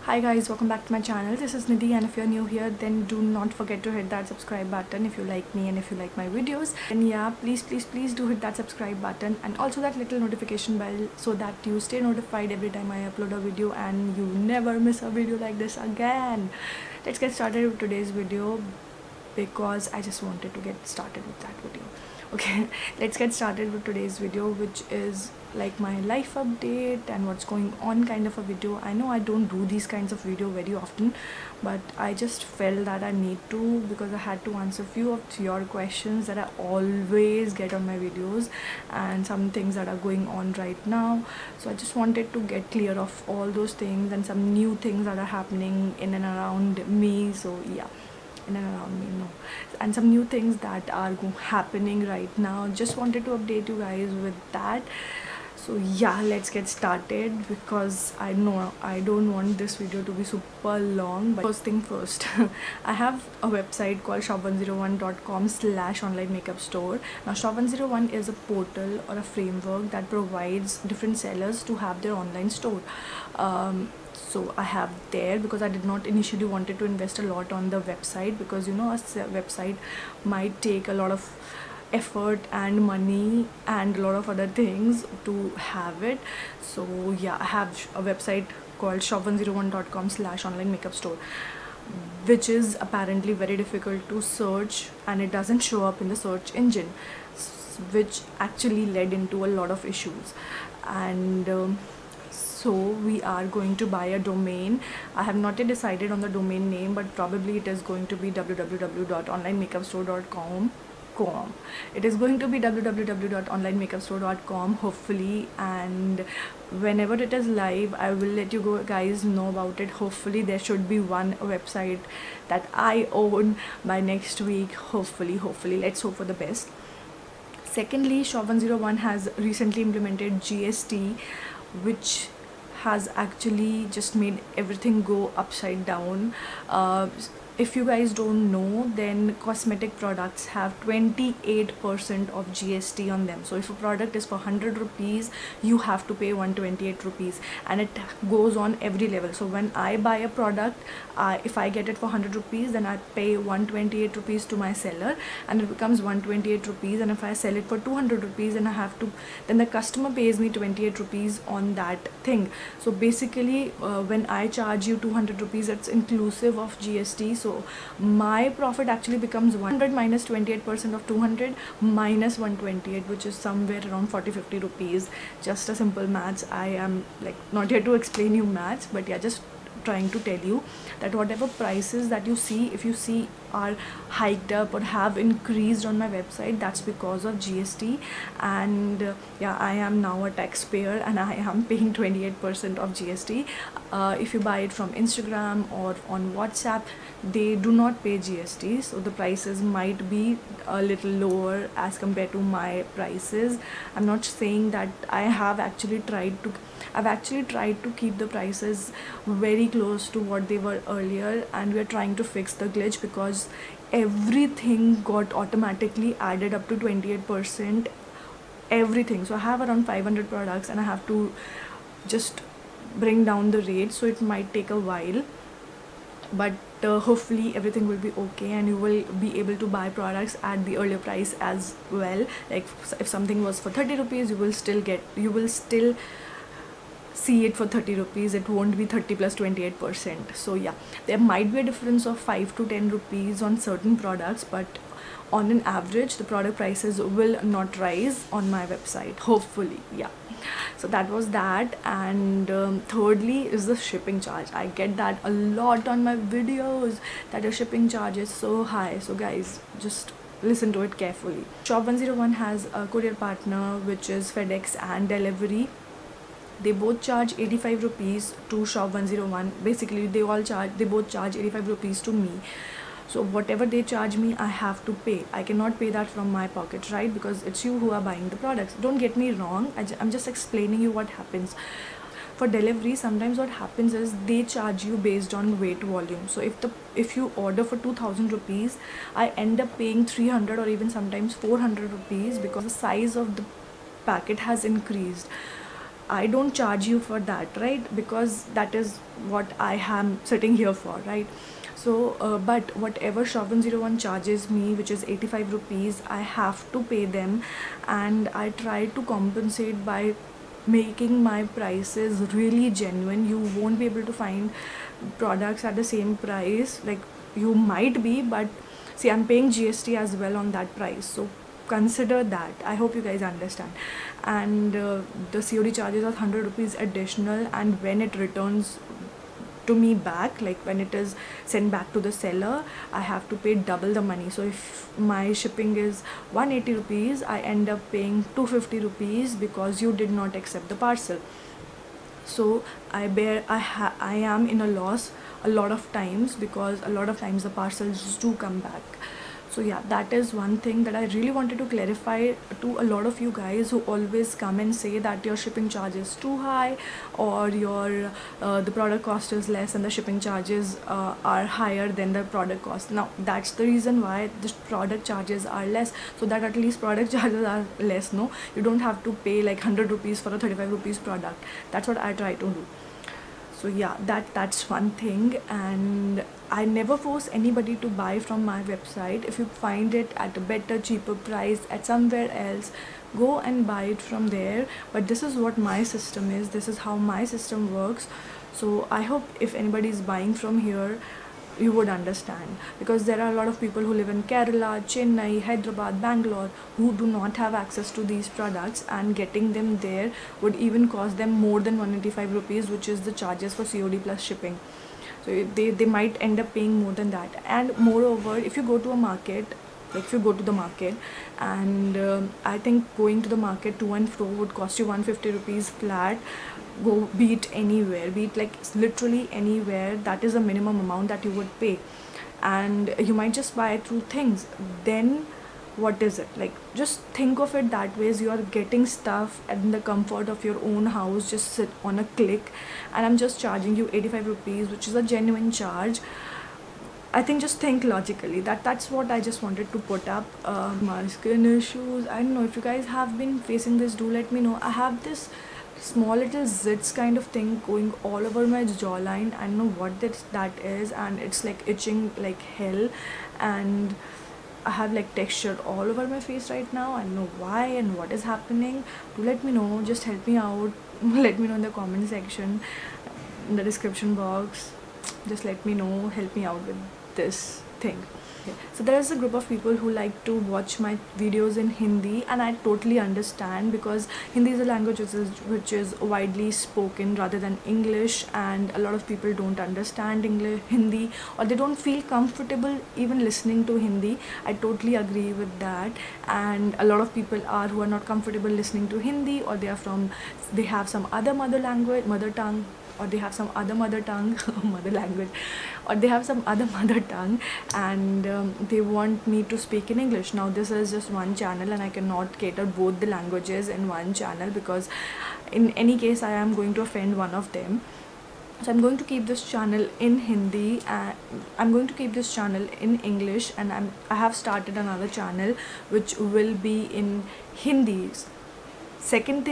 Hi guys, welcome back to my channel. This is Nidhi, and if you're new here then do not forget to hit that subscribe button if you like me and if you like my videos. And yeah, please do hit that subscribe button and also that little notification bell so that you stay notified every time I upload a video and you never miss a video like this again. Let's get started with today's video because I just wanted to get started with that video. Okay, let's get started with today's video, which is like my life update and what's going on kind of a video. I know I don't do these kinds of video very often, but I just felt that I need to because I had to answer few of your questions that I always get on my videos and some things that are going on right now. So I just wanted to get clear of all those things and some new things that are happening in and around me. So yeah, in and around me, no, and some new things that are happening right now. Just wanted to update you guys with that. So yeah, let's get started because I know I don't want this video to be super long. But first thing first, I have a website called shop101.com/online makeup store. Now shop101 is a portal or a framework that provides different sellers to have their online store. So I have there because I did not initially wanted to invest a lot on the website because, you know, a website might take a lot of effort and money and a lot of other things to have it. So yeah, I have a website called shop101.com/online makeup store, which is apparently very difficult to search and it doesn't show up in the search engine, which actually led into a lot of issues. And so we are going to buy a domain. I have not yet decided on the domain name, but probably it is going to be www.onlinemakeupstore.com. It is going to be www.onlinemakeupstore.com hopefully, and whenever it is live I will let you guys know about it. Hopefully there should be one website that I own by next week. Hopefully let's hope for the best. Secondly, shop101 has recently implemented GST, which has actually just made everything go upside down. If you guys don't know, then cosmetic products have 28% of GST on them. So if a product is for 100 rupees, you have to pay 128 rupees, and it goes on every level. So when I buy a product, if I get it for 100 rupees, then I pay 128 rupees to my seller and it becomes 128 rupees. And if I sell it for 200 rupees, then then the customer pays me 28 rupees on that thing. So basically when I charge you 200 rupees, it's inclusive of GST. So my profit actually becomes 100 minus 28% of 200 minus 128, which is somewhere around 40-50 rupees. Just a simple maths. I am like not here to explain you maths, but yeah, just trying to tell you that whatever prices that you see, if you see are hiked up or have increased on my website, that's because of GST. And yeah, I am now a taxpayer and I am paying 28% of GST. If you buy it from Instagram or on WhatsApp, they do not pay GST, so the prices might be a little lower as compared to my prices. I'm not saying that I've actually tried to keep the prices very close to what they were earlier, and we are trying to fix the glitch because everything got automatically added up to 28%, everything. So I have around 500 products and I have to just bring down the rate, so it might take a while, but hopefully everything will be okay and you will be able to buy products at the earlier price as well. Like if something was for 30 rupees, you will still see it for 30 rupees. It won't be 30 plus 28%. So yeah, there might be a difference of 5 to 10 rupees on certain products, but on an average the product prices will not rise on my website, hopefully. Yeah, so that was that. And thirdly is the shipping charge. I get that a lot on my videos, that the shipping charge is so high. So guys, just listen to it carefully. Shop101 has a courier partner, which is FedEx and Delivery. They both charge 85 rupees to shop101. Basically they both charge 85 rupees to me. So whatever they charge me, I have to pay. I cannot pay that from my pocket, right? Because it's you who are buying the products. Don't get me wrong, I'm just explaining you what happens. For delivery, sometimes what happens is they charge you based on weight volume. So if you order for 2000 rupees, I end up paying 300 or even sometimes 400 rupees because the size of the packet has increased. I don't charge you for that, right? Because that is what I am sitting here for, right? So but whatever Shop 101 charges me, which is 85 rupees, I have to pay them, and I try to compensate by making my prices really genuine. You won't be able to find products at the same price, like you might be, but see, I'm paying GST as well on that price, so consider that. I hope you guys understand. And the COD charges are 100 rupees additional, and when it returns to me back, like when it is sent back to the seller, I have to pay double the money. So if my shipping is 180 rupees, I end up paying 250 rupees because you did not accept the parcel. So I am in a loss a lot of times, because a lot of times the parcels do come back. So yeah, that is one thing that I really wanted to clarify to a lot of you guys who always come and say that your shipping charge is too high, or your the product cost is less and the shipping charges are higher than the product cost. Now that's the reason why the product charges are less, so that at least product charges are less. No, you don't have to pay like 100 rupees for a 35 rupees product. That's what I try to do. So yeah, that's one thing. And I never force anybody to buy from my website. If you find it at a better, cheaper price at somewhere else, go and buy it from there. But this is what my system is, this is how my system works. So I hope if anybody is buying from here, you would understand, because there are a lot of people who live in Kerala, Chennai, Hyderabad, Bangalore, who do not have access to these products, and getting them there would even cost them more than 185 rupees, which is the charges for COD plus shipping. So they might end up paying more than that. And moreover, if you go to a market, like if you go to the market, and I think going to the market to and fro would cost you 150 rupees flat. Go, be it anywhere, be it like literally anywhere, that is a minimum amount that you would pay. And you might just buy through things, then what is it like? Just think of it that way, as you are getting stuff in the comfort of your own house, just sit on a click, and I'm just charging you 85 rupees, which is a genuine charge. I think just think logically. That's what I just wanted to put up. My skin issues, I don't know if you guys have been facing this, do let me know. I have this small little zits kind of thing going all over my jawline. I don't know what that is, and it's like itching like hell, and I have like texture all over my face right now. I don't know why and what is happening. Do let me know, just help me out. Let me know in the comment section, in the description box. Just let me know, help me out with this thing. So there is a group of people who like to watch my videos in Hindi, and I totally understand, because Hindi is a language which is widely spoken rather than English, and a lot of people don't understand Hindi, or they don't feel comfortable even listening to Hindi. I totally agree with that. And a lot of people who are not comfortable listening to Hindi, or they have some other mother tongue, or they have some other mother tongue mother language, or they have some other mother tongue, and they want me to speak in English. Now this is just one channel, and I cannot cater both the languages in one channel, because in any case I am going to offend one of them. So I'm going to keep this channel in Hindi, and I'm going to keep this channel in English, and I have started another channel which will be in Hindi. Second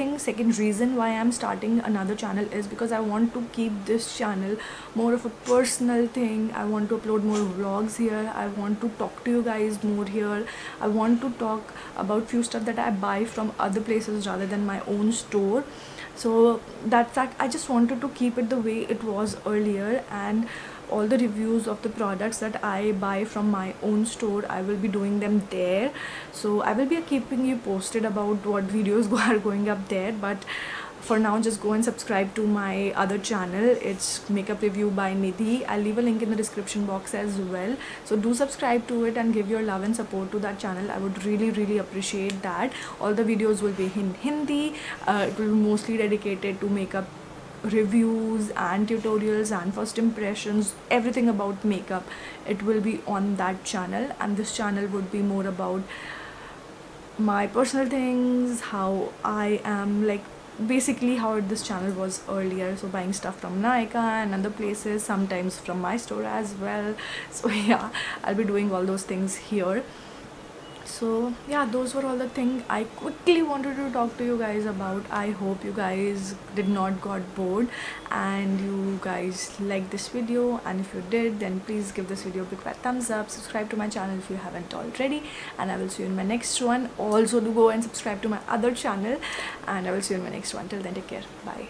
reason why I'm starting another channel is because I want to keep this channel more of a personal thing. I want to upload more vlogs here. I want to talk to you guys more here. I want to talk about few stuff that I buy from other places rather than my own store. So that's that. I just wanted to keep it the way it was earlier, and all the reviews of the products that I buy from my own store, I will be doing them there. So I will be keeping you posted about what videos are going up there. But for now, just go and subscribe to my other channel. It's Makeup Review by Nidhi. I'll leave a link in the description box as well. So do subscribe to it and give your love and support to that channel. I would really appreciate that. All the videos will be in Hindi. It will be mostly dedicated to makeup reviews and tutorials and first impressions, everything about makeup. It will be on that channel, and this channel would be more about my personal things, how I am, like basically how this channel was earlier. So buying stuff from Nykaa and other places, sometimes from my store as well. So yeah, I'll be doing all those things here. So yeah, those were all the things I quickly wanted to talk to you guys about. I hope you guys did not got bored and you guys liked this video, and if you did, then please give this video a big fat thumbs up, subscribe to my channel if you haven't already, and I will see you in my next one. Also do go and subscribe to my other channel, and I will see you in my next one. Till then, take care, bye.